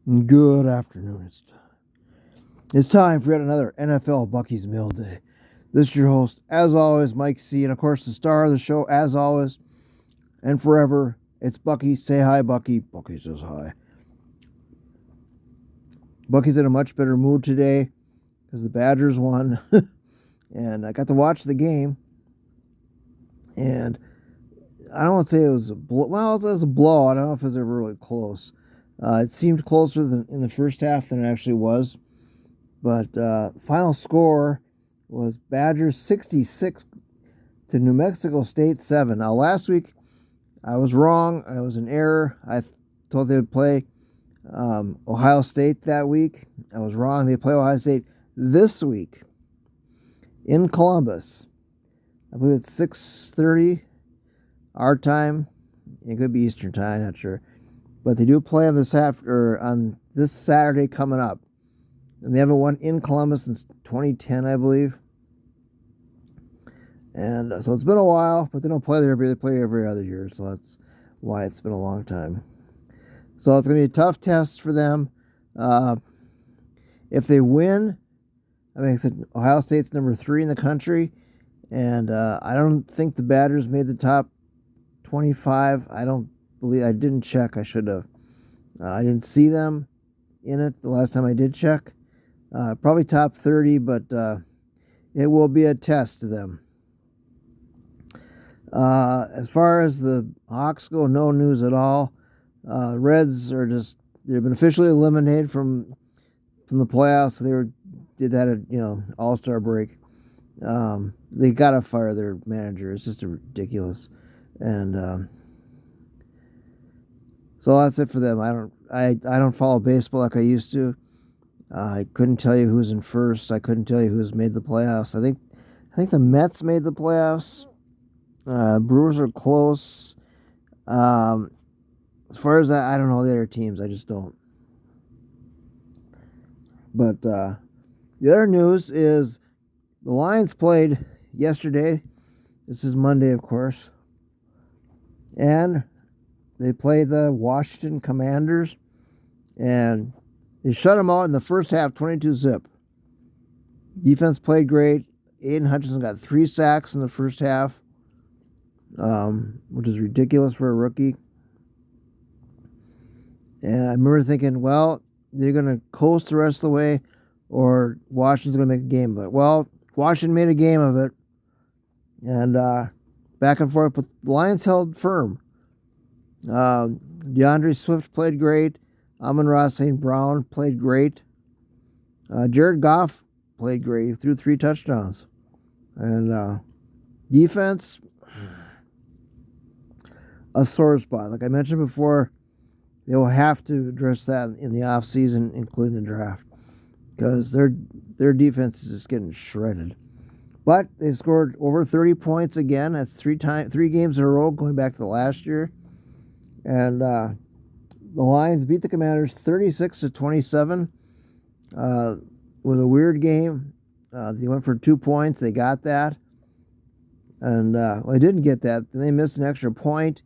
Good afternoon. It's time for yet another NFL Bucky's Mill Day. This is your host, as always, Mike C. And of course, the star of the show, as always, and forever, it's Bucky. Say hi, Bucky. Bucky says hi. Bucky's in a much better mood today because the Badgers won. And I got to watch the game. And I don't want to say it was a blow. Well, it was a blow. I don't know if it was ever really close. It seemed closer than in the first half than it actually was. But final score was Badgers 66 to New Mexico State 7. Now, last week, I was wrong. I was in error. I thought they would play Ohio State that week. I was wrong. They play Ohio State this week in Columbus. I believe it's 6:30 our time. It could be Eastern time, not sure. But they do play on on this Saturday coming up. And they haven't won in Columbus since 2010, I believe. And so it's been a while, but they don't play there every year. They play every other year, so that's why it's been a long time. So it's going to be a tough test for them. If they win, I mean, I said Ohio State's number 3 in the country, and I don't think the Badgers made the top 25. I didn't check. I should have. I didn't see them in it the last time I did check. Probably top 30, but it will be a test to them. As far as the Hawks go, no news at all. Reds they've been officially eliminated from the playoffs. Did that at All-Star break. They gotta fire their manager. It's just ridiculous. And so that's it for them. I don't follow baseball like I used to. I couldn't tell you who's in first. I couldn't tell you who's made the playoffs. I think the Mets made the playoffs. Brewers are close. As far as that, I don't know the other teams. I just don't. But the other news is the Lions played yesterday. This is Monday, of course. And they played the Washington Commanders. And they shut them out in the first half, 22-zip. Defense played great. Aiden Hutchinson got 3 sacks in the first half, which is ridiculous for a rookie. And I remember thinking, well, they're going to coast the rest of the way, or Washington's going to make a game of it. Well, Washington made a game of it, and back and forth, but the Lions held firm. DeAndre Swift played great. Amon-Ra St. Brown played great. Jared Goff played great. He threw 3 touchdowns. And defense, a sore spot. Like I mentioned before, they will have to address that in the offseason, including the draft, because their defense is just getting shredded. But they scored over 30 points again. That's 3 games in a row going back to the last year. And the Lions beat the Commanders 36-27. With a weird game. They went for 2 points. They got that. And they didn't get that. Then they missed an extra point.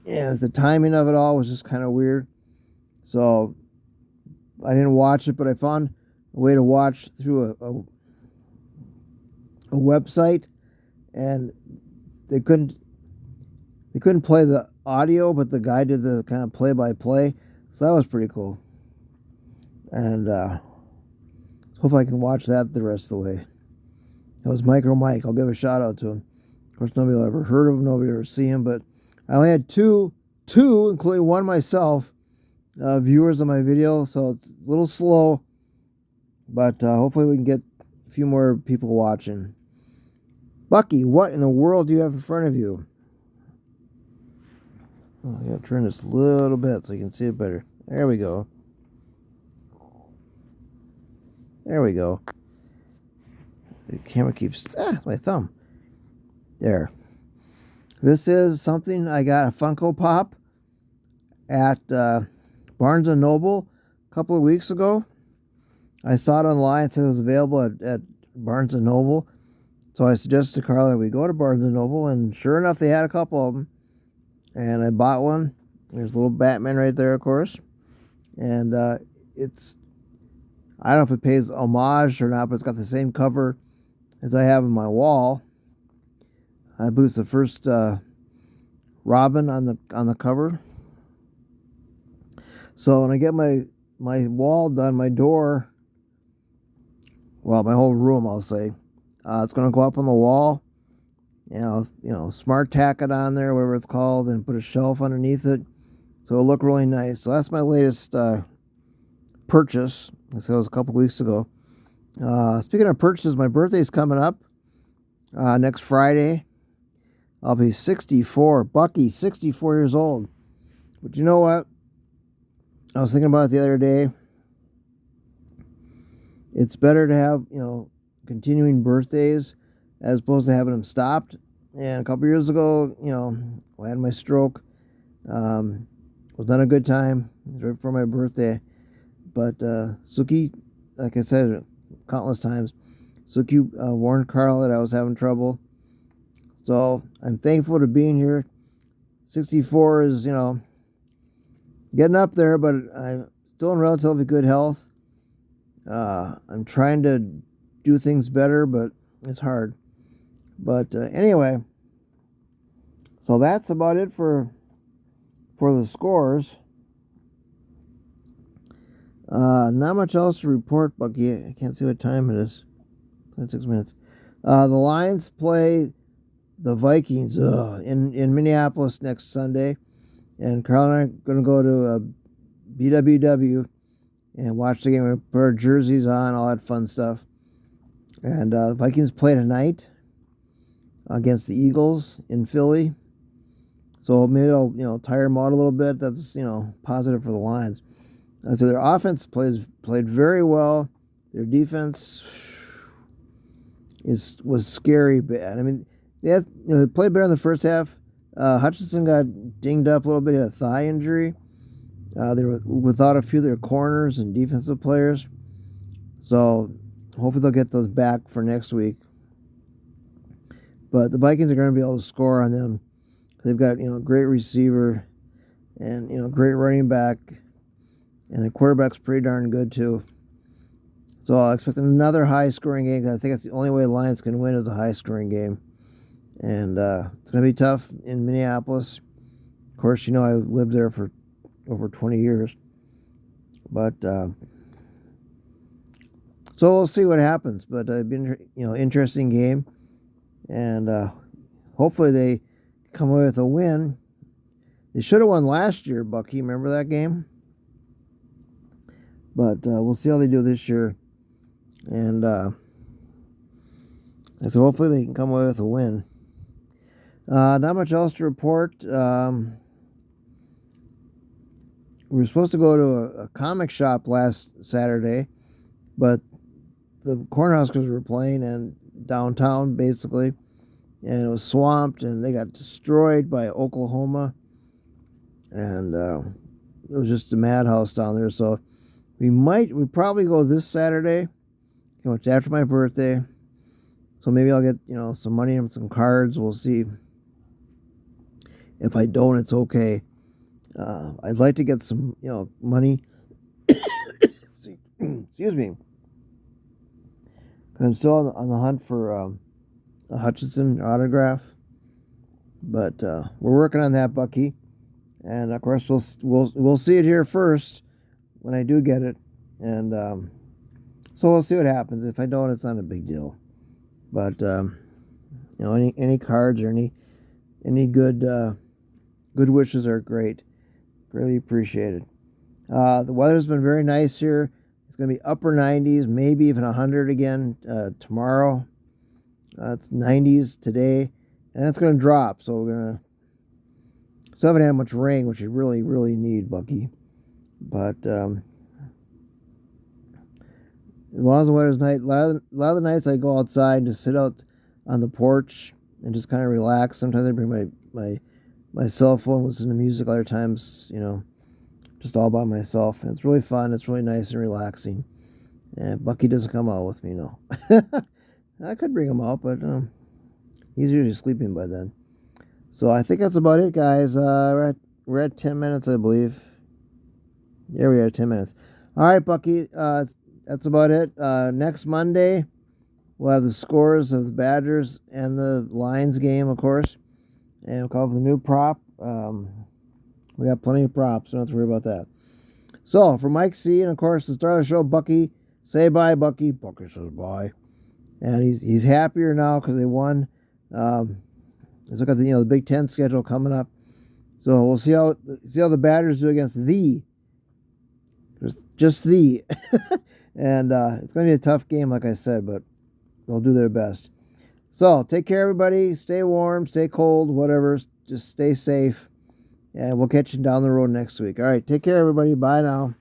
And the timing of it all was just kind of weird. So I didn't watch it, but I found a way to watch through a website. And they couldn't play the audio, but the guy did the kind of play-by-play. So that was pretty cool. And hopefully I can watch that the rest of the way. That was Micro Mike. I'll give a shout out to him. Of course, nobody will ever heard of him. Nobody will ever see him. But I only had two, including one myself, viewers on my video. So it's a little slow. But hopefully we can get a few more people watching. Bucky, what in the world do you have in front of you? Oh, I got to turn this a little bit so you can see it better. There we go. There we go. The camera keeps... my thumb. There. This is something I got a Funko Pop at Barnes & Noble a couple of weeks ago. I saw it online. It said it was available at Barnes & Noble. So I suggested to Carla that we go to Barnes & Noble, and sure enough, they had a couple of them. And I bought one. There's a little Batman right there, of course. And it's, I don't know if it pays homage or not, but it's got the same cover as I have on my wall. I believe it's the first Robin on the cover. So when I get my wall done, my door, well, my whole room, I'll say, it's going to go up on the wall. Smart tack it on there, whatever it's called, and put a shelf underneath it, so it'll look really nice. So that's my latest purchase. I said it was a couple weeks ago. Speaking of purchases, my birthday's coming up next Friday. I'll be 64. Bucky, 64 years old. But you know what? I was thinking about it the other day. It's better to have, continuing birthdays as opposed to having them stopped. And a couple years ago, I had my stroke. Was not a good time. It was right before my birthday. But Suki, like I said countless times, Suki warned Carl that I was having trouble. So I'm thankful to being here. 64 is, getting up there, but I'm still in relatively good health. I'm trying to do things better, but it's hard. But anyway, so that's about it for the scores. Not much else to report, Bucky. I can't see what time it is. 26 minutes. The Lions play the Vikings in Minneapolis next Sunday. And Carl and I are going to go to BWW and watch the game. We're going to put our jerseys on, all that fun stuff. And the Vikings play tonight against the Eagles in Philly. So maybe they'll tire them out a little bit. That's, positive for the Lions. So their offense played very well. Their defense was scary bad. I mean, they played better in the first half. Hutchinson got dinged up a little bit. He had a thigh injury. They were without a few of their corners and defensive players. So hopefully they'll get those back for next week. But the Vikings are going to be able to score on them. They've got, a great receiver and, great running back. And their quarterback's pretty darn good, too. So I'll expect another high-scoring game. I think that's the only way the Lions can win is a high-scoring game. And it's going to be tough in Minneapolis. Of course, I lived there for over 20 years. But, so we'll see what happens. But it's been, interesting game. And hopefully they come away with a win. They should have won last year, Bucky. Remember that game? But we'll see how they do this year. And so hopefully they can come away with a win. Not much else to report. We were supposed to go to a comic shop last Saturday, but the Cornhuskers were playing in downtown, basically, and it was swamped, and they got destroyed by Oklahoma, and it was just a madhouse down there. So we probably go this Saturday. It's after my birthday, so maybe I'll get some money and some cards. We'll see. If I don't, it's okay. I'd like to get some money. Excuse me. I'm still on the hunt for a Hutchinson autograph, but we're working on that, Bucky. And of course, we'll see it here first when I do get it, and so we'll see what happens. If I don't, it's not a big deal. But any cards or any good wishes are great. Really appreciated. The weather's been very nice here. It's going to be upper 90s, maybe even 100 again tomorrow. It's 90s today, and it's going to drop. So we're going to still haven't had much rain, which we really, really need, Bucky. But as long as the weather's nice, a lot of the nights I go outside and just sit out on the porch and just kind of relax. Sometimes I bring my cell phone, listen to music. Other times, just all by myself. And it's really fun. It's really nice and relaxing. And Bucky doesn't come out with me, no. I could bring him out, but he's usually sleeping by then. So I think that's about it, guys. We're at 10 minutes, I believe. There we are, 10 minutes. All right, Bucky. That's about it. Next Monday, we'll have the scores of the Badgers and the Lions game, of course. And we'll come up with a new prop. We got plenty of props. Don't have to worry about that. So, for Mike C, and of course, the star of the show, Bucky, say bye, Bucky. Bucky says bye. And he's happier now because they won. Let's look at the Big Ten schedule coming up. So we'll see how the Badgers do against just the, and it's going to be a tough game, like I said, but they'll do their best. So take care, everybody. Stay warm, stay cold, whatever. Just stay safe, and we'll catch you down the road next week. All right, take care, everybody. Bye now.